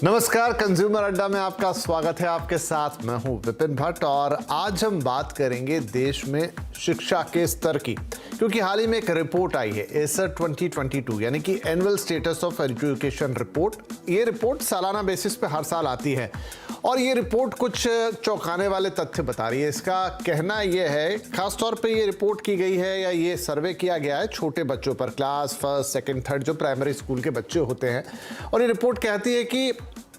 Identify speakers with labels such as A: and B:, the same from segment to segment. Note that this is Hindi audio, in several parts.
A: नमस्कार, कंज्यूमर अड्डा में आपका स्वागत है। आपके साथ मैं हूं विपिन भट्ट और आज हम बात करेंगे देश में शिक्षा के स्तर की, क्योंकि हाल ही में एक रिपोर्ट आई है एसर 2022 यानी कि annual status of education report. ये रिपोर्ट सालाना बेसिस पे हर साल आती है और ये रिपोर्ट कुछ चौंकाने वाले तथ्य बता रही है। इसका कहना यह है, खासतौर पे ये रिपोर्ट की गई है या ये सर्वे किया गया है छोटे बच्चों पर, क्लास फर्स्ट सेकंड थर्ड जो प्राइमरी स्कूल के बच्चे होते हैं। और ये रिपोर्ट कहती है कि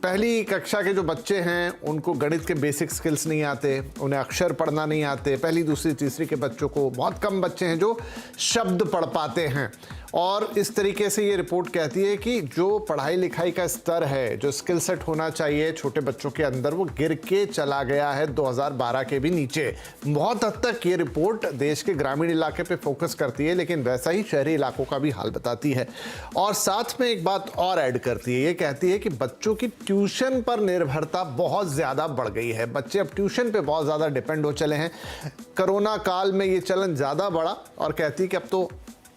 A: पहली कक्षा के जो बच्चे हैं उनको गणित के बेसिक स्किल्स नहीं आते, उन्हें अक्षर पढ़ना नहीं आते। पहली दूसरी तीसरी के बच्चों को, बहुत कम बच्चे हैं जो शब्द पढ़ पाते हैं। और इस तरीके से ये रिपोर्ट कहती है कि जो पढ़ाई लिखाई का स्तर है, जो स्किल सेट होना चाहिए छोटे बच्चों के अंदर, वो गिर के चला गया है 2012 के भी नीचे। बहुत हद तक ये रिपोर्ट देश के ग्रामीण इलाके पे फोकस करती है, लेकिन वैसा ही शहरी इलाकों का भी हाल बताती है। और साथ में एक बात और ऐड करती है, ये कहती है कि बच्चों की ट्यूशन पर निर्भरता बहुत ज़्यादा बढ़ गई है। बच्चे अब ट्यूशन पे बहुत ज़्यादा डिपेंड हो चले हैं। कोरोना काल में ये चलन ज़्यादा बढ़ा और कहती है कि अब तो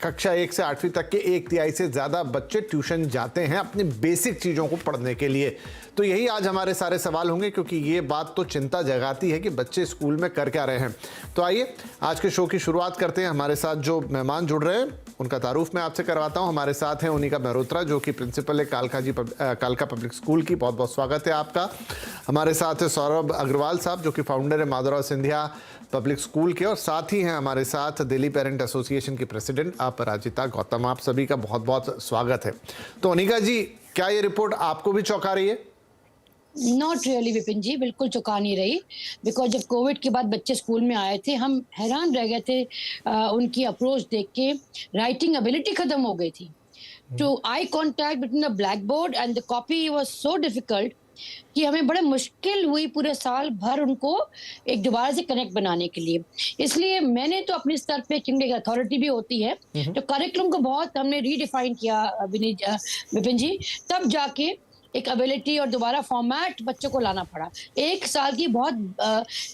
A: कक्षा 1 से 8वीं तक के 1/3 से ज़्यादा बच्चे ट्यूशन जाते हैं अपनी बेसिक चीज़ों को पढ़ने के लिए। तो यही आज हमारे सारे सवाल होंगे, क्योंकि ये बात तो चिंता जगाती है कि बच्चे स्कूल में कर क्या रहे हैं। तो आइए आज के शो की शुरुआत करते हैं। हमारे साथ जो मेहमान जुड़ रहे हैं उनका तारुफ मैं आपसे करवाता हूं। हमारे साथ हैं उनिका मेहरोत्रा, जो कि प्रिंसिपल है कालका पब्लिक स्कूल की। बहुत बहुत स्वागत है आपका। हमारे साथ है सौरभ अग्रवाल साहब, जो कि फाउंडर है माधवराव सिंधिया पब्लिक स्कूल के, और साथ ही हैं हमारे साथ दिल्ली पेरेंट एसोसिएशन की प्रेसिडेंट अपराजिता गौतम। आप सभी का बहुत बहुत स्वागत है। तो अनिका जी, क्या ये रिपोर्ट आपको भी चौंका रही है?
B: नॉट रियली विपिन जी, बिल्कुल चौंका नहीं रही। बिकॉज जब कोविड के बाद बच्चे स्कूल में आए थे, हम हैरान रह गए थे उनकी अप्रोच देख के। राइटिंग एबिलिटी खत्म हो गई थी। To eye contact between the black board and the copy was so difficult कि हमें बड़ा मुश्किल हुई पूरे साल भर उनको एक दोबारा से कनेक्ट बनाने के लिए। इसलिए मैंने तो अपने स्तर पे, क्योंकि एक अथॉरिटी भी होती है, तो करिकुलम को बहुत हमने रीडिफाइन किया विपिन जी। तब जाके एक एबिलिटी और दोबारा फॉर्मेट बच्चों को लाना पड़ा। 1 साल की बहुत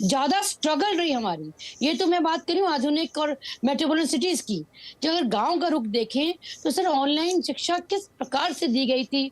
B: ज्यादा स्ट्रगल रही हमारी। ये तो मैं बात करूँ आधुनिक और मेट्रोपोलिटन सिटीज की। जो अगर गांव का रुख देखें तो सर ऑनलाइन शिक्षा किस प्रकार से दी गई थी।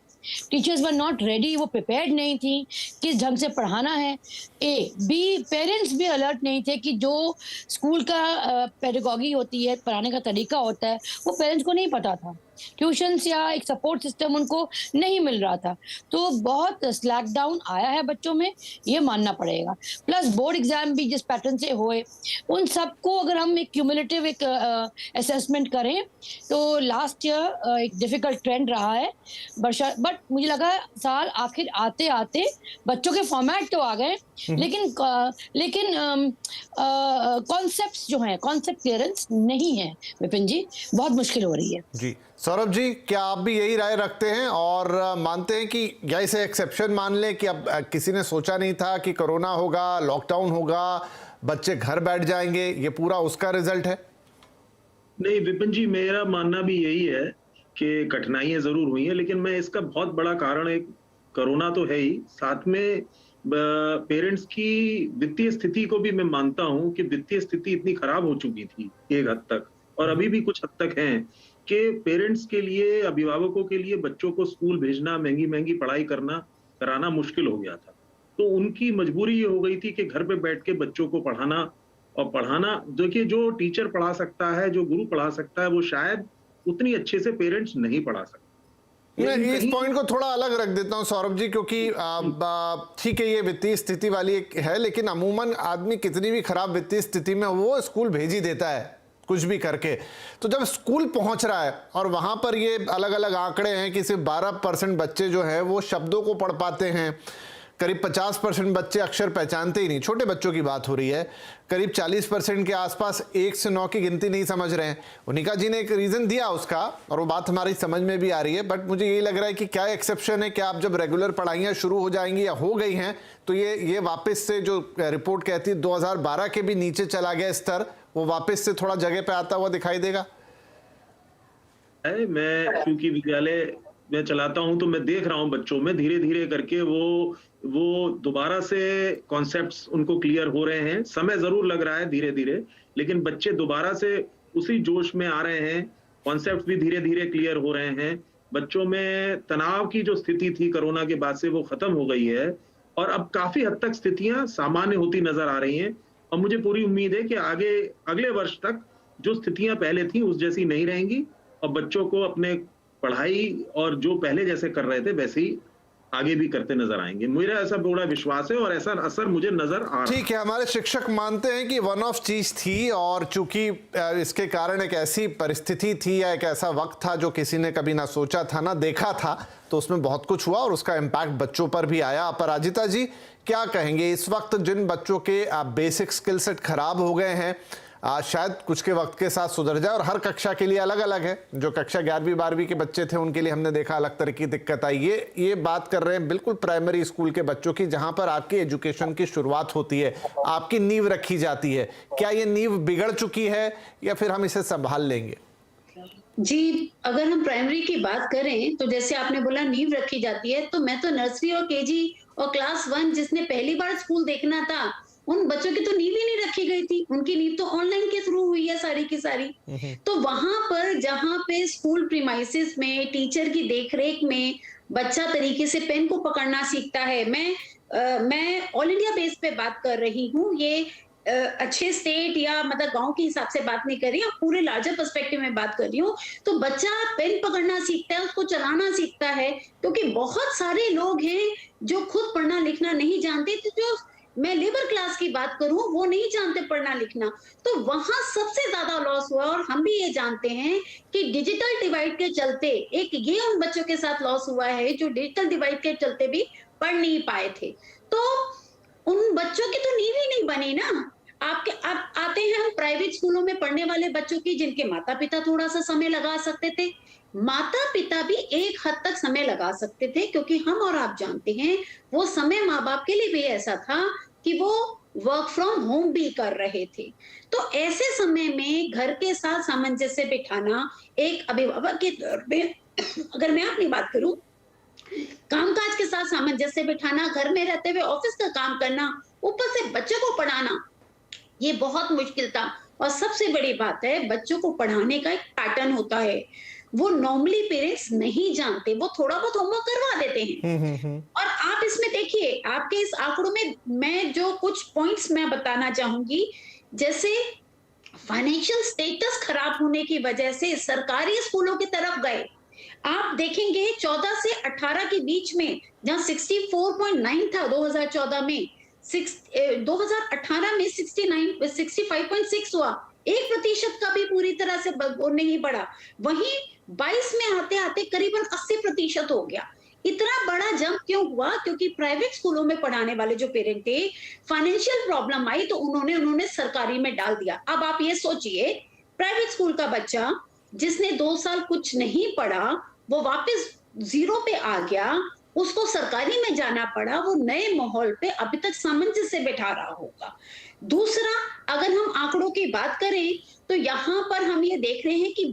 B: टीचर्स वर नॉट रेडी, वो प्रिपेयर्ड नहीं थी किस ढंग से पढ़ाना है। बी पेरेंट्स भी अलर्ट नहीं थे कि जो स्कूल का पेडागॉजी होती है, पढ़ाने का तरीका होता है, वो पेरेंट्स को नहीं पता था। ट्यूशन्स या एक सपोर्ट सिस्टम उनको नहीं मिल रहा था। तो बहुत स्लैक डाउन आया है बच्चों में, ये मानना पड़ेगा। प्लस बोर्ड एग्जाम भी जिस पैटर्न से हुए, उन सबको अगर हम एक क्यूमुलेटिव एक असेसमेंट करें तो लास्ट ईयर एक डिफिकल्ट ट्रेंड रहा है। बट मुझे लगा साल आखिर आते आते बच्चों के फॉर्मेट तो आ गए, लेकिन कॉन्सेप्ट्स जो हैं, कॉन्सेप्ट क्लियरेंस नहीं है विपिन जी। बहुत मुश्किल हो रही है
A: जी। सौरभ जी, क्या आप भी यही राय रखते हैं और मानते हैं कि या इसे एक्सेप्शन मान लें कि अब किसी ने सोचा नहीं था कि कोरोना होगा, लॉकडाउन होगा, बच्चे घर बैठ जाएंगे, ये पूरा उसका रिजल्ट है?
C: नहीं विपिन जी, मेरा मानना भी यही है कि कठिनाइयां जरूर हुई हैं, लेकिन मैं इसका बहुत बड़ा कारण एक कोरोना तो है ही, साथ में पेरेंट्स की वित्तीय स्थिति को भी मैं मानता हूं कि वित्तीय स्थिति इतनी खराब हो चुकी थी एक हद तक, और अभी भी कुछ हद तक है, कि पेरेंट्स के लिए, अभिभावकों के लिए बच्चों को स्कूल भेजना, महंगी महंगी पढ़ाई कराना मुश्किल हो गया था। तो उनकी मजबूरी ये हो गई थी कि घर पे बैठ के बच्चों को पढ़ाना। देखिए, जो टीचर पढ़ा सकता है, जो गुरु पढ़ा सकता है, वो शायद उतनी अच्छे से पेरेंट्स नहीं पढ़ा सकते।
A: मैं इस पॉइंट को थोड़ा अलग रख देता हूं सौरभ जी, क्योंकि ठीक है ये वित्तीय स्थिति वाली एक है, लेकिन अमूमन आदमी कितनी भी खराब वित्तीय स्थिति में वो स्कूल भेज ही देता है कुछ भी करके। तो जब स्कूल पहुंच रहा है और वहां पर ये अलग अलग आंकड़े हैं कि सिर्फ 12% बच्चे जो हैं वो शब्दों को पढ़ पाते हैं, करीब 50% बच्चे अक्षर पहचानते ही नहीं, छोटे बच्चों की बात हो रही है, करीब 40% के आसपास 1 से 9 की गिनती नहीं समझ रहे हैं। उनिका जी ने एक रीज़न दिया उसका और वो बात हमारी समझ में भी आ रही है, बट मुझे यही लग रहा है कि क्या एक्सेप्शन है, क्या आप जब रेगुलर पढ़ाइयाँ शुरू हो जाएंगी या हो गई हैं तो ये वापस से जो रिपोर्ट कहती है 2012 के भी नीचे चला गया स्तर, वो वापस से थोड़ा जगह पे आता हुआ दिखाई देगा?
C: मैं क्योंकि विद्यालय मैं चलाता हूं तो मैं देख रहा हूं बच्चों में धीरे धीरे करके वो दोबारा से कॉन्सेप्ट्स उनको क्लियर हो रहे हैं। समय जरूर लग रहा है धीरे धीरे, लेकिन बच्चे दोबारा से उसी जोश में आ रहे हैं, कॉन्सेप्ट्स भी धीरे धीरे क्लियर हो रहे हैं। बच्चों में तनाव की जो स्थिति थी कोरोना के बाद से वो खत्म हो गई है और अब काफी हद तक स्थितियां सामान्य होती नजर आ रही हैं और मुझे पूरी उम्मीद है कि आगे अगले वर्ष तक जो स्थितियां पहले थी उस जैसी नहीं रहेंगी और बच्चों को अपने पढ़ाई और जो पहले जैसे कर रहे थे वैसे ही आगे भी करते नजर आएंगे। मेरा ऐसा पूरा विश्वास है और ऐसा असर मुझे नजर आ रहा है।
A: ठीक है, हमारे शिक्षक मानते हैं कि वन ऑफ चीज थी और चूंकि इसके कारण एक ऐसी परिस्थिति थी या एक ऐसा वक्त था जो किसी ने कभी ना सोचा था ना देखा था, तो उसमें बहुत कुछ हुआ और उसका इम्पैक्ट बच्चों पर भी आया। अपराजिता जी क्या कहेंगे इस वक्त जिन बच्चों के बेसिक स्किल सेट खराब हो गए हैं, शायद कुछ के वक्त के साथ सुधर जाए और हर कक्षा के लिए अलग अलग है। जो कक्षा 11वीं 12वीं के बच्चे थे उनके लिए हमने देखा अलग तरह की दिक्कत आई। ये बात कर रहे हैं बिल्कुल प्राइमरी स्कूल के बच्चों की, जहां पर आपकी एजुकेशन की शुरुआत होती है, आपकी नींव रखी जाती है। क्या ये नींव बिगड़ चुकी है या फिर हम इसे संभाल लेंगे?
D: जी, अगर हम प्राइमरी की बात करें तो जैसे आपने बोला नींव रखी जाती है, तो मैं तो नर्सरी और केजी और क्लास 1 जिसने पहली बार स्कूल देखना था उन बच्चों की तो नींव ही नहीं रखी गई थी। उनकी नींव तो ऑनलाइन के थ्रू हुई है सारी की सारी। तो वहां पर जहां पे स्कूल प्रीमाइसिस में टीचर की देखरेख में बच्चा तरीके से पेन को पकड़ना सीखता है। मैं ऑल इंडिया बेस पे बात कर रही हूँ, ये अच्छे स्टेट या मतलब गांव के हिसाब से बात नहीं कर रही हूँ, पूरे लार्जर पर्सपेक्टिव में बात कर रही हूँ। तो बच्चा पेन पकड़ना सीखता है, उसको चलाना सीखता है, क्योंकि बहुत सारे लोग हैं जो खुद पढ़ना लिखना नहीं जानते। तो जो मैं लेबर क्लास की बात करूं वो नहीं जानते पढ़ना लिखना, तो वहां सबसे ज्यादा लॉस हुआ। और हम भी ये जानते हैं कि डिजिटल डिवाइड के चलते एक ये उन बच्चों के साथ लॉस हुआ है जो डिजिटल डिवाइड के चलते भी पढ़ नहीं पाए थे। तो उन बच्चों की तो नींव ही नहीं बनी ना। आप आते हैं हम प्राइवेट स्कूलों में पढ़ने वाले बच्चों की, जिनके माता पिता थोड़ा सा समय लगा सकते थे। माता पिता भी एक हद तक समय लगा सकते थे, क्योंकि हम और आप जानते हैं वो समय माँ बाप के लिए भी ऐसा था कि वो वर्क फ्रॉम होम भी कर रहे थे। तो ऐसे समय में घर के साथ सामंजस्य बिठाना एक अभिभावक के तौर पे अगर मैं अपनी बात करूं, कामकाज के साथ सामंजस्य बिठाना, घर में रहते हुए ऑफिस का काम करना, ऊपर से बच्चे को पढ़ाना, ये बहुत मुश्किल था। और सबसे बड़ी बात है, बच्चों को पढ़ाने का एक पैटर्न होता है, वो नॉर्मली पेरेंट्स नहीं जानते, वो थोड़ा बहुत होमवर्क करवा देते हैं। और आप इसमें देखिए, आपके इस आंकड़ों में मैं जो कुछ पॉइंट्स मैं बताना चाहूंगी, जैसे फाइनेंशियल स्टेटस खराब होने की वजह से सरकारी स्कूलों की तरफ गए। आप देखेंगे 14 से 18 के बीच में जहां 64.9 था 2014 में, 2018 में 65.6 हुआ, 1% का भी पूरी तरह से नहीं बढ़ा। वहीं 22 में आते आते करीबन 80% हो गया। इतना बड़ा जंप क्यों हुआ? क्योंकि प्राइवेट स्कूलों में पढ़ाने वाले जो पेरेंट थे, फाइनेंशियल प्रॉब्लम आई तो उन्होंने सरकारी में डाल दिया। अब आप ये सोचिए, प्राइवेट स्कूल का बच्चा जिसने 2 साल कुछ नहीं पढ़ा, वो वापस 0 पे आ गया, उसको सरकारी में जाना पड़ा, वो नए माहौल पे अभी तक सामंजस्य बैठा रहा होगा। दूसरा, अगर हम आंकड़ों की बात करें तो यहाँ पर हम ये देख रहे हैं कि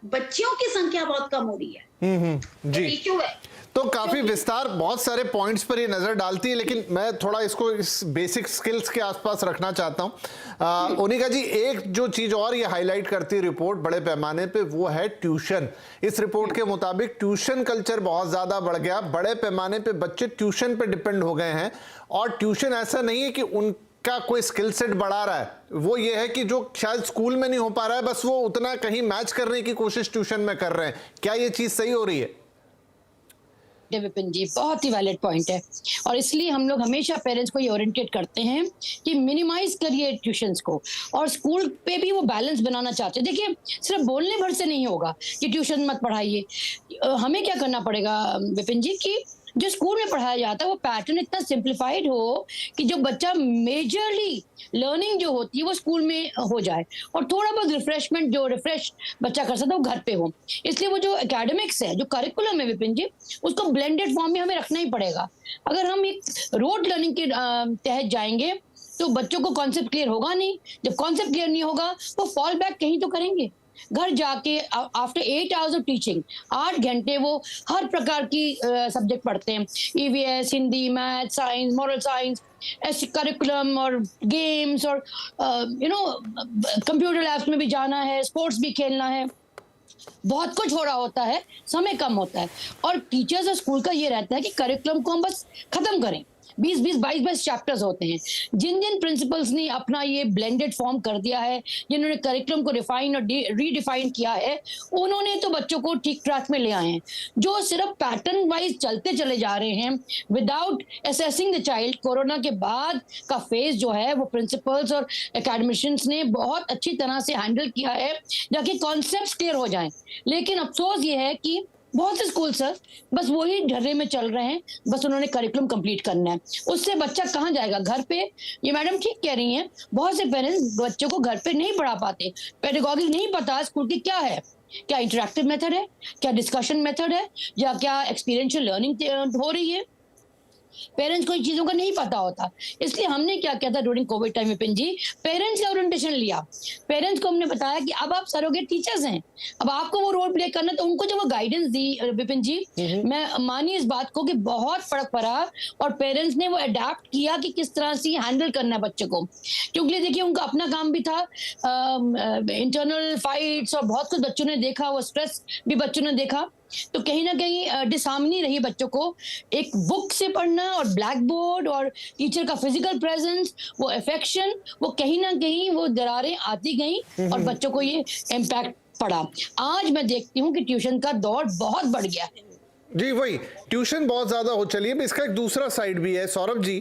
D: बच्चियों की संख्या बहुत कम हो रही है।
A: जी,
D: इश्यू है।
A: तो काफी विस्तार, बहुत सारे पॉइंट्स पर ये नजर डालती है, लेकिन मैं थोड़ा इसको इस बेसिक स्किल्स के आसपास रखना चाहता हूं। ओनिका जी, एक जो चीज और ये हाईलाइट करती है रिपोर्ट बड़े पैमाने पे, वो है ट्यूशन। इस रिपोर्ट के मुताबिक ट्यूशन कल्चर बहुत ज्यादा बढ़ गया, बड़े पैमाने पे बच्चे ट्यूशन पे डिपेंड हो गए हैं। और ट्यूशन ऐसा नहीं है कि उनका कोई स्किल सेट बढ़ा रहा है, वो ये है कि जो शायद स्कूल में नहीं हो पा रहा है, बस वो उतना कहीं मैच करने की कोशिश ट्यूशन में कर रहे हैं। क्या ये चीज सही हो रही है?
B: विपिन जी, बहुत ही वैलिड पॉइंट है, और इसलिए हम लोग हमेशा पेरेंट्स को ये ओरिएंटेट करते हैं कि मिनिमाइज करिए ट्यूशंस को, और स्कूल पे भी वो बैलेंस बनाना चाहते हैं। देखिए, सिर्फ बोलने भर से नहीं होगा कि ट्यूशन मत पढ़ाइए। हमें क्या करना पड़ेगा विपिन जी कि जो स्कूल में पढ़ाया जाता है वो पैटर्न इतना सिंप्लीफाइड हो कि जो बच्चा मेजरली लर्निंग जो होती है वो स्कूल में हो जाए, और थोड़ा बहुत रिफ्रेशमेंट जो रिफ्रेश बच्चा कर सकता है वो घर पे हो। इसलिए वो जो एकेडमिक्स है, जो करिकुलम है विपिन जी, उसको ब्लेंडेड फॉर्म में हमें रखना ही पड़ेगा। अगर हम एक रोड लर्निंग के तहत जाएंगे तो बच्चों को कॉन्सेप्ट क्लियर होगा नहीं। जब कॉन्सेप्ट क्लियर नहीं होगा वो फॉल बैक कहीं तो करेंगे। घर जाके आफ्टर 8 आवर्स ऑफ टीचिंग, 8 घंटे वो हर प्रकार की सब्जेक्ट पढ़ते हैं, EVS, Hindi, math, science, moral science, ऐसे करिकुलम और गेम्स, और कंप्यूटर लैब्स में भी जाना है, स्पोर्ट्स भी खेलना है। बहुत कुछ हो रहा होता है, समय कम होता है, और टीचर्स और स्कूल का ये रहता है कि करिकुलम को हम बस खत्म करें। 20-22 चैप्टर्स होते हैं। जिन जिन प्रिंसिपल्स ने अपना ये ब्लेंडेड फॉर्म कर दिया है, जिन्होंने करिकुलम को रिफाइन और रीडिफाइन किया है, उन्होंने तो बच्चों को ठीक ट्रैक में ले आए हैं। जो सिर्फ पैटर्न वाइज चलते चले जा रहे हैं without assessing the child, corona के बाद का फेज जो है वो प्रिंसिपल्स और एकेडमिशियंस ने बहुत अच्छी तरह से हैंडल किया है, ताकि कॉन्सेप्ट्स क्लियर हो जाएं। लेकिन अफसोस ये है कि बहुत से स्कूल सर बस वही ढर्रे में चल रहे हैं, बस उन्होंने करिकुलम कंप्लीट करना है। उससे बच्चा कहाँ जाएगा? घर पे। ये मैडम ठीक कह रही हैं, बहुत से पेरेंट्स बच्चों को घर पे नहीं पढ़ा पाते, पेडागॉजी नहीं पता स्कूल की क्या है, क्या इंटरेक्टिव मेथड है, क्या डिस्कशन मेथड है, या क्या एक्सपीरियंशियल लर्निंग हो रही है। पेरेंट्स को इन चीजों का नहीं पता होता। इसलिए हमने क्या किया था ड्यूरिंग कोविड टाइम विपिन जी, पेरेंट्स का ओरिएंटेशन लिया। पेरेंट्स को हमने बताया कि अब आप सरोगेट टीचर्स हैं, अब आपको वो रोल प्ले करना, तो उनको जब वो गाइडेंस दी विपिन जी, मैं मानी इस बात को कि बहुत फर्क पड़ा, और पेरेंट्स ने वो अडेप्ट किया कि किस तरह से हैंडल करना है बच्चे को। क्योंकि देखिए उनका अपना काम भी था, इंटरनल फाइट्स और बहुत कुछ बच्चों ने देखा, वो स्ट्रेस भी बच्चों ने देखा। तो कहीं ना कहीं डिसहार्मनी रही बच्चों को, एक बुक से पढ़ना और ब्लैक बोर्ड और टीचर का फिजिकल प्रेजेंस, वो अफेक्शन, वो कहीं ना कहीं वो दरारें आती गई और बच्चों को ये इम्पैक्ट पड़ा। आज मैं देखती हूँ कि ट्यूशन का दौर बहुत बढ़ गया है।
A: जी वही, ट्यूशन बहुत ज्यादा हो चली है। इसका एक दूसरा साइड भी है सौरभ जी,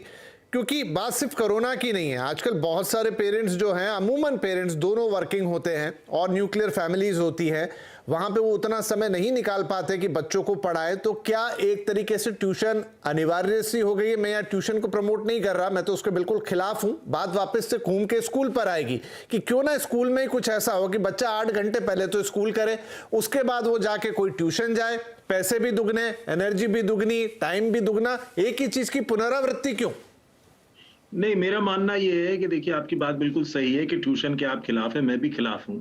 A: क्योंकि बात सिर्फ कोरोना की नहीं है। आजकल बहुत सारे पेरेंट्स जो हैं, अमूमन पेरेंट्स दोनों वर्किंग होते हैं और न्यूक्लियर फैमिलीज होती है, वहां पे वो उतना समय नहीं निकाल पाते कि बच्चों को पढ़ाए। तो क्या एक तरीके से ट्यूशन अनिवार्य सी हो गई है? मैं यहाँ ट्यूशन को प्रमोट नहीं कर रहा, मैं तो उसके बिल्कुल खिलाफ हूं। बात वापस से घूम के स्कूल पर आएगी कि क्यों ना स्कूल में ही कुछ ऐसा हो कि बच्चा 8 घंटे पहले तो स्कूल करे, उसके बाद वो जाके कोई ट्यूशन जाए, पैसे भी दुगने, एनर्जी भी दुगनी, टाइम भी दुगना। एक ही चीज की पुनरावृत्ति क्यों?
C: नहीं, मेरा मानना ये है कि देखिए आपकी बात बिल्कुल सही है कि ट्यूशन के आप खिलाफ है, मैं भी खिलाफ हूं।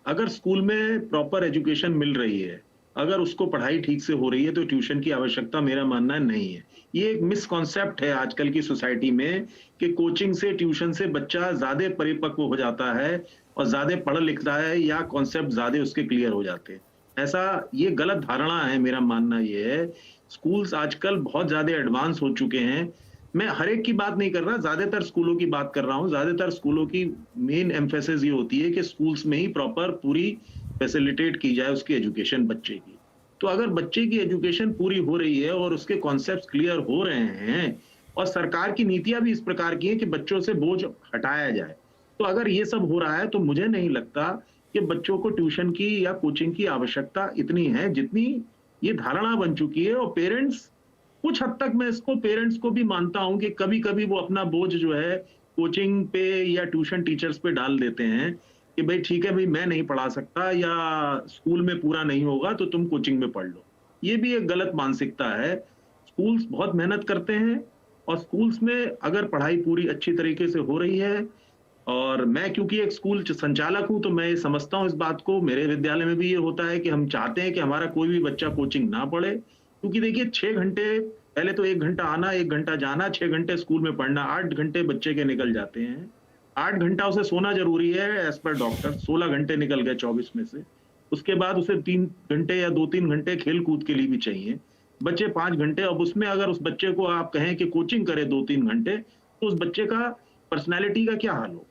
C: अगर स्कूल में प्रॉपर एजुकेशन मिल रही है, अगर उसको पढ़ाई ठीक से हो रही है, तो ट्यूशन की आवश्यकता मेरा मानना नहीं है। ये एक मिसकॉन्सेप्ट है आजकल की सोसाइटी में कि कोचिंग से, ट्यूशन से बच्चा ज्यादा परिपक्व हो जाता है और ज्यादा पढ़ लिखता है, या कॉन्सेप्ट ज्यादा उसके क्लियर हो जाते हैं। ऐसा ये गलत धारणा है। मेरा मानना ये है स्कूल्स आजकल बहुत ज्यादा एडवांस हो चुके हैं। मैं हर एक की बात नहीं कर रहा, ज्यादातर स्कूलों की बात कर रहा हूँ। ज्यादातर स्कूलों की मेन एम्फेसिस ये होती है कि स्कूल्स में ही प्रॉपर पूरी फैसिलिटेट की जाए उसकी एजुकेशन बच्चे की। तो अगर बच्चे की एजुकेशन पूरी हो रही है और उसके कॉन्सेप्ट्स क्लियर हो रहे हैं, और सरकार की नीतियां भी इस प्रकार की है कि बच्चों से बोझ हटाया जाए, तो अगर ये सब हो रहा है तो मुझे नहीं लगता कि बच्चों को ट्यूशन की या कोचिंग की आवश्यकता इतनी है जितनी ये धारणा बन चुकी है। और पेरेंट्स, कुछ हद तक मैं इसको पेरेंट्स को भी मानता हूं कि कभी कभी वो अपना बोझ जो है कोचिंग पे या ट्यूशन टीचर्स पे डाल देते हैं कि भाई ठीक है, भाई मैं नहीं पढ़ा सकता या स्कूल में पूरा नहीं होगा तो तुम कोचिंग में पढ़ लो। ये भी एक गलत मानसिकता है। स्कूल्स बहुत मेहनत करते हैं, और स्कूल्स में अगर पढ़ाई पूरी अच्छी तरीके से हो रही है, और मैं क्योंकि एक स्कूल संचालक हूं तो मैं ये समझता हूं इस बात को। मेरे विद्यालय में भी ये होता है कि हम चाहते हैं कि हमारा कोई भी बच्चा कोचिंग ना पढ़े, क्योंकि देखिए 6 घंटे, पहले तो 1 घंटा आना, 1 घंटा जाना, 6 घंटे स्कूल में पढ़ना, 8 घंटे बच्चे के निकल जाते हैं। 8 घंटा उसे सोना जरूरी है एज पर डॉक्टर, 16 घंटे निकल गए 24 में से। उसके बाद उसे 3 घंटे या 2-3 घंटे खेल कूद के लिए भी चाहिए, बच्चे 5 घंटे। अब उसमें अगर उस बच्चे को आप कहें कि कोचिंग करे 2-3 घंटे, तो उस बच्चे का पर्सनैलिटी का क्या हाल होगा?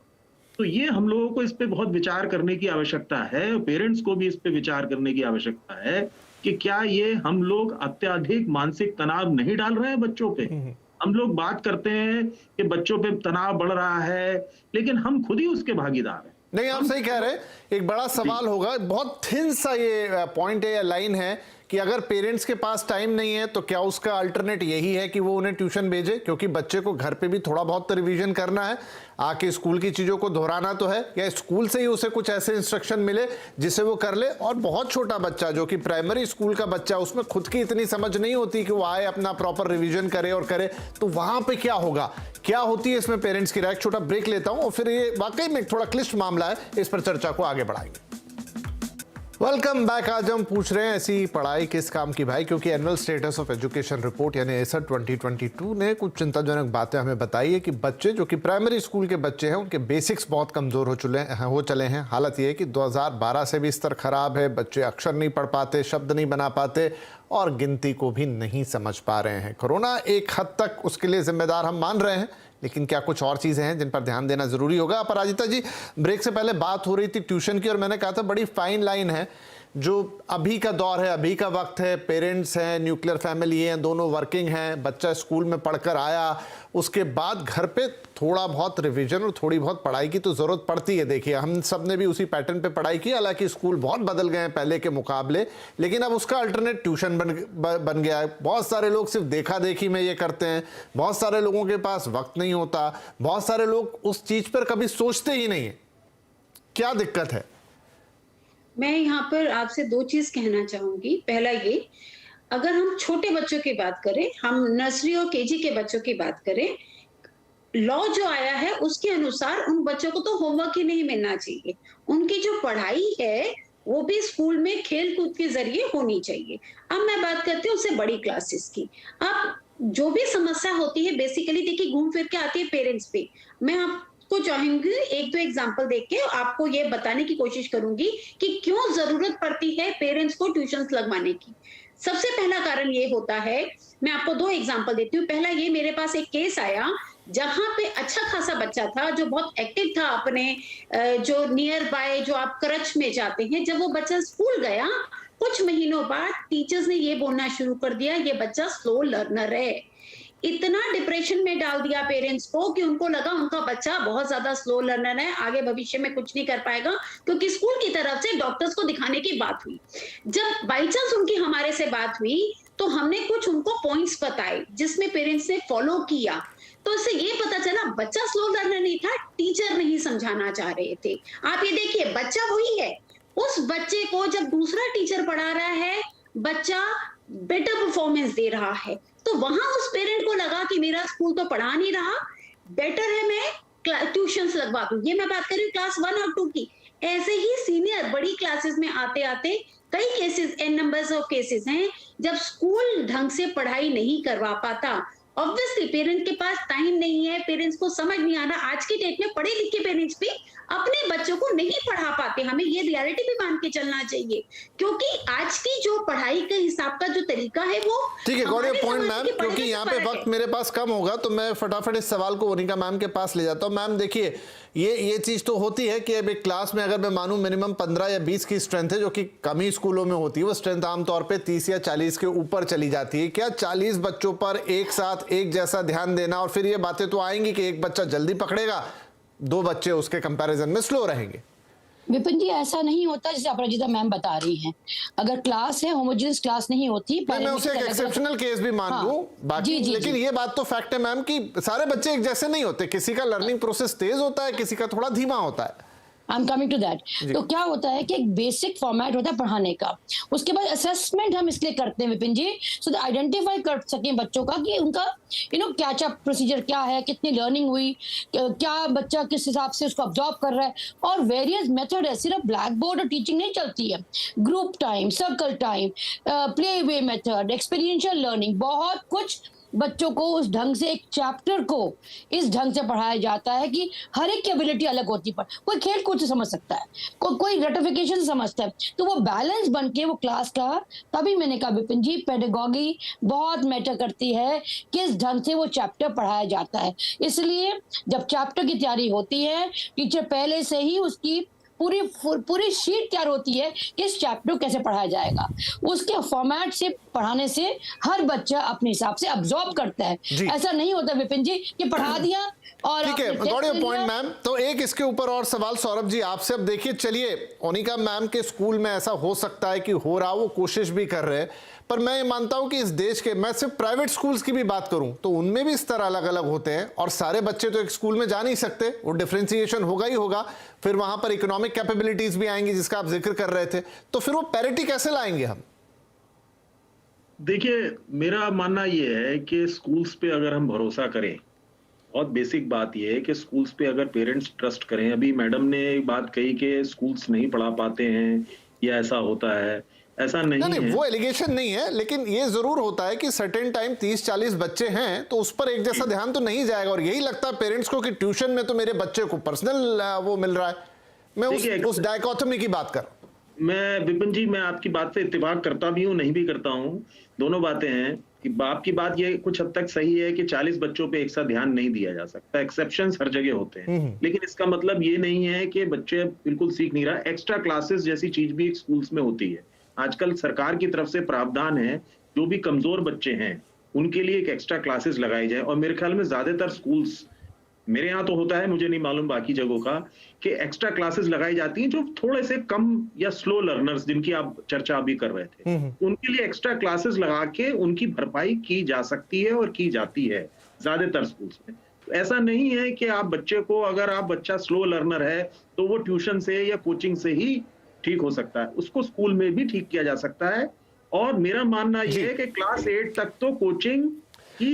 C: तो ये हम लोगों को इस पे बहुत विचार करने की आवश्यकता है, पेरेंट्स को भी इस पे विचार करने की आवश्यकता है कि क्या ये हम लोग अत्यधिक मानसिक तनाव नहीं डाल रहे हैं बच्चों पे। हम लोग बात करते हैं कि बच्चों पे तनाव बढ़ रहा है, लेकिन हम खुद ही उसके भागीदार हैं।
A: नहीं, आप सही कह रहे हैं। एक बड़ा सवाल होगा, बहुत थिन सा ये पॉइंट है या लाइन है कि अगर पेरेंट्स के पास टाइम नहीं है तो क्या उसका अल्टरनेट यही है कि वो उन्हें ट्यूशन भेजे, क्योंकि बच्चे को घर पे भी थोड़ा बहुत तो रिवीजन करना है, आके स्कूल की चीज़ों को दोहराना तो है, या स्कूल से ही उसे कुछ ऐसे इंस्ट्रक्शन मिले जिसे वो कर ले। और बहुत छोटा बच्चा जो कि प्राइमरी स्कूल का बच्चा, उसमें खुद की इतनी समझ नहीं होती कि वो आए अपना प्रॉपर रिवीजन करे और करे, तो वहां पे क्या होगा, क्या होती है इसमें पेरेंट्स की राय। छोटा ब्रेक लेता हूं और फिर ये वाकई में थोड़ा क्लिष्ट मामला है, इस पर चर्चा को आगे बढ़ाएंगे। Welcome back. आज हम पूछ रहे हैं ऐसी पढ़ाई किस काम की भाई, क्योंकि annual status of education report यानी एसर 2022 ने कुछ चिंताजनक बातें हमें बताई है कि बच्चे जो कि प्राइमरी स्कूल के बच्चे हैं उनके बेसिक्स बहुत कमज़ोर हो चले हैं। हालत ये है कि 2012 से भी स्तर खराब है, बच्चे अक्षर नहीं पढ़ पाते, शब्द नहीं बना पाते और गिनती को भी नहीं समझ पा रहे हैं। कोरोना एक हद तक उसके लिए जिम्मेदार हम मान रहे हैं, लेकिन क्या कुछ और चीज़ें हैं जिन पर ध्यान देना ज़रूरी होगा। अपराजिता जी, ब्रेक से पहले बात हो रही थी ट्यूशन की और मैंने कहा था बड़ी फाइन लाइन है। जो अभी का दौर है, अभी का वक्त है, पेरेंट्स हैं, न्यूक्लियर फैमिली हैं, दोनों वर्किंग हैं, बच्चा स्कूल में पढ़कर आया, उसके बाद घर पे थोड़ा बहुत रिवीजन और थोड़ी बहुत पढ़ाई की तो ज़रूरत पड़ती है। देखिए, हम सब ने भी उसी पैटर्न पे पढ़ाई की, हालांकि स्कूल बहुत बदल गए हैं पहले के मुकाबले, लेकिन अब उसका अल्टरनेट ट्यूशन बन गया है। बहुत सारे लोग सिर्फ देखा देखी में ये करते हैं, बहुत सारे लोगों के पास वक्त नहीं होता, बहुत सारे लोग उस चीज़ पर कभी सोचते ही नहीं है। क्या दिक्कत है?
D: मैं यहाँ पर आपसे दो चीज कहना चाहूंगी। पहला ये, अगर हम छोटे बच्चों की बात करें, हम नर्सरी और केजी के बच्चों की बात करें, लॉ जो आया है उसके अनुसार उन बच्चों को तो होमवर्क ही नहीं मिलना चाहिए। उनकी जो पढ़ाई है वो भी स्कूल में खेल कूद के जरिए होनी चाहिए। अब मैं बात करती हूँ उससे बड़ी क्लासेस की। अब जो भी समस्या होती है बेसिकली देखिए घूम फिर के आती है पेरेंट्स पे। मैं आपको चाहूंगी एक दो एग्जांपल देख के आपको ये बताने की कोशिश करूंगी कि क्यों जरूरत पड़ती है पेरेंट्स को ट्यूशंस लगवाने की। सबसे पहला कारण ये होता है, मैं आपको दो एग्जांपल देती हूँ। पहला ये, मेरे पास एक केस आया जहां पे अच्छा खासा बच्चा था जो बहुत एक्टिव था अपने जो नियर बाय जो आप क्रच में जाते हैं। जब वो बच्चा स्कूल गया कुछ महीनों बाद टीचर्स ने ये बोलना शुरू कर दिया ये बच्चा स्लो लर्नर है। इतना डिप्रेशन में डाल दिया पेरेंट्स को कि उनको लगा उनका बच्चा बहुत ज्यादा स्लो लर्नर है, आगे भविष्य में कुछ नहीं कर पाएगा, क्योंकि स्कूल की तरफ से डॉक्टर्स को दिखाने की बात हुई। जब बाई चांस उनकी हमारे से बात हुई तो हमने कुछ उनको पॉइंट्स बताए जिसमें पेरेंट्स ने फॉलो किया। तो इससे ये पता चला बच्चा स्लो लर्नर नहीं था, टीचर नहीं समझाना चाह रहे थे। आप ये देखिए, बच्चा वही है, उस बच्चे को जब दूसरा टीचर पढ़ा रहा है बच्चा बेटर परफॉर्मेंस दे रहा है, तो वहां उस पेरेंट को लगा कि मेरा स्कूल तो पढ़ा नहीं रहा, बेटर है मैं ट्यूशंस लगवा दूं। ये मैं बात कर रही हूँ क्लास 1 और 2 की। ऐसे ही सीनियर बड़ी क्लासेस में आते आते कई cases, an numbers of cases हैं जब स्कूल ढंग से पढ़ाई नहीं करवा पाता। ऑब्वियसली पेरेंट के पास टाइम नहीं है, पेरेंट्स को समझ नहीं आ रहा। आज की डेट में पढ़े लिखे पेरेंट्स भी अपने बच्चों को नहीं पढ़ा पाते। हमें ये रियलिटी भी मान के चलना चाहिए, क्योंकि आज की जो पढ़ाई के हिसाब का जो तरीका है वो
A: ठीक है। गॉट योर पॉइंट मैम, क्योंकि यहाँ पे वक्त मेरे पास कम होगा तो मैं फटाफट इस सवाल को मोनिका मैम के पास ले जाता हूँ। मैम देखिए, ये चीज़ तो होती है कि अब एक क्लास में अगर मैं मानूं मिनिमम 15 या 20 की स्ट्रेंथ है, जो कि कम ही स्कूलों में होती है, वो स्ट्रेंथ आमतौर पे 30 या 40 के ऊपर चली जाती है। क्या 40 बच्चों पर एक साथ एक जैसा ध्यान देना, और फिर ये बातें तो आएंगी कि एक बच्चा जल्दी पकड़ेगा, 2 बच्चे उसके कंपैरिजन में स्लो रहेंगे।
B: विपिन जी, ऐसा नहीं होता जैसे अपराजिता मैम बता रही हैं। अगर क्लास है, होमोजेनियस क्लास नहीं होती।
A: मैं उसे एक एक्सेप्शनल केस भी मान लूं, बाकी लेकिन ये बात तो फैक्ट है मैम कि सारे बच्चे एक जैसे नहीं होते। किसी का लर्निंग प्रोसेस तेज होता है, किसी का थोड़ा धीमा होता है।
B: I am coming to that. तो क्या होता है कि एक बेसिक फॉर्मेट होता है पढ़ाने का, उसके बाद असेसमेंट हम इसलिए करते हैं विपिन जी, सो आइडेंटिफाई कर सकें बच्चों का कि उनका क्या प्रोसीजर क्या है, कितनी लर्निंग हुई, क्या बच्चा किस हिसाब से उसको ऑब्जॉर्व कर रहा है। और वेरियस मेथड है, सिर्फ ब्लैक बोर्ड और टीचिंग नहीं चलती है। Group time, circle time, play way method, experiential learning, बहुत कुछ बच्चों को उस ढंग से एक चैप्टर को इस ढंग से पढ़ाया जाता है कि हर एक की एबिलिटी अलग होती है। कोई खेल कूद से समझ सकता है, कोई ग्रेटिफिकेशन से समझता है, तो वो बैलेंस बन के वो क्लास का। तभी मैंने कहा विपिन जी, पेडागॉजी बहुत मैटर करती है, किस ढंग से वो चैप्टर पढ़ाया जाता है। इसलिए जब चैप्टर की तैयारी होती है, टीचर पहले से ही उसकी पूरी शीट तैयार होती है कि इस चैप्टर को कैसे पढ़ाया जाएगा। उसके फॉर्मेट से पढ़ाने से हर बच्चा अपने हिसाब से अब्सॉर्ब करता है। ऐसा नहीं होता विपिन जी कि पढ़ा दिया और
A: ठीक है। Got your point ma'am. तो एक इसके ऊपर और सवाल सौरभ जी आपसे। अब देखिए, चलिए मोनिका मैम के स्कूल में ऐसा हो सकता है कि हो रहा, वो कोशिश भी कर रहे हैं, पर मैं ये मानता हूं कि इस देश के, मैं सिर्फ प्राइवेट स्कूल्स की भी बात करूं तो उनमें भी स्तर अलग अलग होते हैं और सारे बच्चे तो एक स्कूल में जा नहीं सकते, वो डिफरेंशिएशन होगा ही होगा। फिर वहां पर इकोनॉमिक कैपेबिलिटीज भी आएंगी जिसका आप जिक्र कर रहे थे, तो फिर वो पैरिटी कैसे लाएंगे हम?
C: देखिए, मेरा मानना यह है कि स्कूल्स पे अगर हम भरोसा करें, बहुत बेसिक बात यह है कि स्कूल्स पे अगर पेरेंट्स ट्रस्ट करें। अभी मैडम ने एक बात कही कि स्कूल्स नहीं पढ़ा पाते हैं या ऐसा होता है, ऐसा नहीं
A: नहीं,
C: है।
A: वो एलिगेशन नहीं है, लेकिन ये जरूर होता है कि सर्टेन टाइम 30-40 बच्चे हैं तो उस पर एक जैसा ध्यान तो नहीं जाएगा, और यही लगता है पेरेंट्स को कि ट्यूशन में तो मेरे बच्चे को पर्सनल वो मिल रहा है। मैं उस डायकोटोमी की बात कर रहा हूं।
C: मैं विपिन जी, मैं आपकी बात से इत्तेफाक करता भी हूँ, नहीं भी करता हूँ, दोनों बातें हैं। कि आपकी बात ये कुछ हद तक सही है कि 40 बच्चों पे एक साथ ध्यान नहीं दिया जा सकता, एक्सेप्शंस हर जगह होते हैं, लेकिन इसका मतलब ये नहीं है कि बच्चे बिल्कुल सीख नहीं रहा। एक्स्ट्रा क्लासेस जैसी चीज भी स्कूल्स में होती है। आजकल सरकार की तरफ से प्रावधान है, जो भी कमजोर बच्चे हैं उनके लिए एक एक्स्ट्रा क्लासेस लगाई जाए, और मेरे ख्याल में ज्यादातर स्कूल्स, मेरे यहाँ तो होता है, मुझे नहीं मालूम बाकी जगहों का, कि एक्स्ट्रा क्लासेस लगाई जाती हैं जो थोड़े से कम या स्लो लर्नर्स, जिनकी आप चर्चा अभी कर रहे थे, उनके लिए एक्स्ट्रा क्लासेस लगा के उनकी भरपाई की जा सकती है और की जाती है ज्यादातर स्कूल्स में। तो ऐसा नहीं है कि आप बच्चे को, अगर आप बच्चा स्लो लर्नर है तो वो ट्यूशन से या कोचिंग से ही ठीक हो सकता है, उसको स्कूल में भी ठीक किया जा सकता है। और मेरा मानना यह है कि क्लास 8 तक तो कोचिंग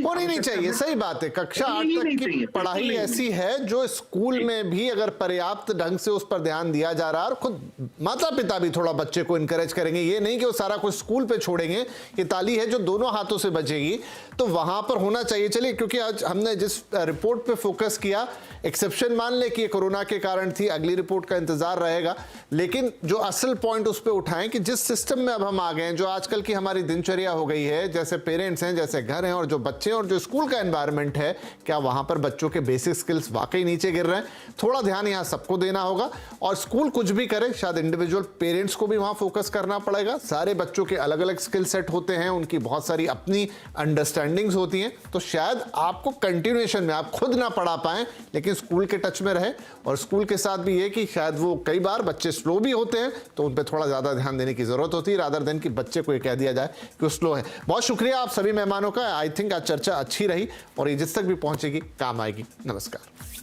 A: होनी नहीं चाहिए, सही बात है। कक्षा 8 तक की पढ़ाई ऐसी है जो स्कूल में भी अगर पर्याप्त ढंग से उस पर ध्यान दिया जा रहा है, और खुद माता पिता भी थोड़ा बच्चे को इनकरेज करेंगे, ये नहीं कि वो सारा कुछ स्कूल पे छोड़ेंगे। ये ताली है जो दोनों हाथों से बजेगी, तो वहां पर होना चाहिए। चलिए, क्योंकि आज हमने जिस रिपोर्ट पे फोकस किया, एक्सेप्शन मान ले कि ये कोरोना के कारण थी, अगली रिपोर्ट का इंतजार रहेगा, लेकिन जो असल पॉइंट उस पर उठाएं कि जिस सिस्टम में अब हम आ गए हैं, जो आजकल की हमारी दिनचर्या हो गई है, जैसे पेरेंट्स हैं, जैसे घर हैं, और जो बच्चे और जो स्कूल का एनवायरनमेंट है, क्या वहां पर बच्चों के बेसिक स्किल्स वाकई नीचे गिर रहे हैं? थोड़ा ध्यान यहां सबको देना होगा। और स्कूल कुछ भी करे, शायद इंडिविजुअल पेरेंट्स को भी वहां फोकस करना पड़ेगा। सारे बच्चों के अलग अलग स्किल सेट होते हैं, उनकी बहुत सारी अपनी अंडरस्टैंडिंग्स होती हैं, तो शायद आपको कंटिन्यूएशन में आप खुद ना पढ़ा पाएं, लेकिन स्कूल के टच में रहे। और स्कूल के साथ भी ये कि शायद वो कई बार बच्चे स्लो भी होते हैं, तो उन पर थोड़ा ज्यादा ध्यान देने की जरूरत होती है, रादर देन कि बच्चे को ये कह दिया जाए कि वो स्लो है। बहुत शुक्रिया आप सभी मेहमानों का। आई थिंक आज चर्चा अच्छी रही और ये जिस तक भी पहुंचेगी काम आएगी। नमस्कार।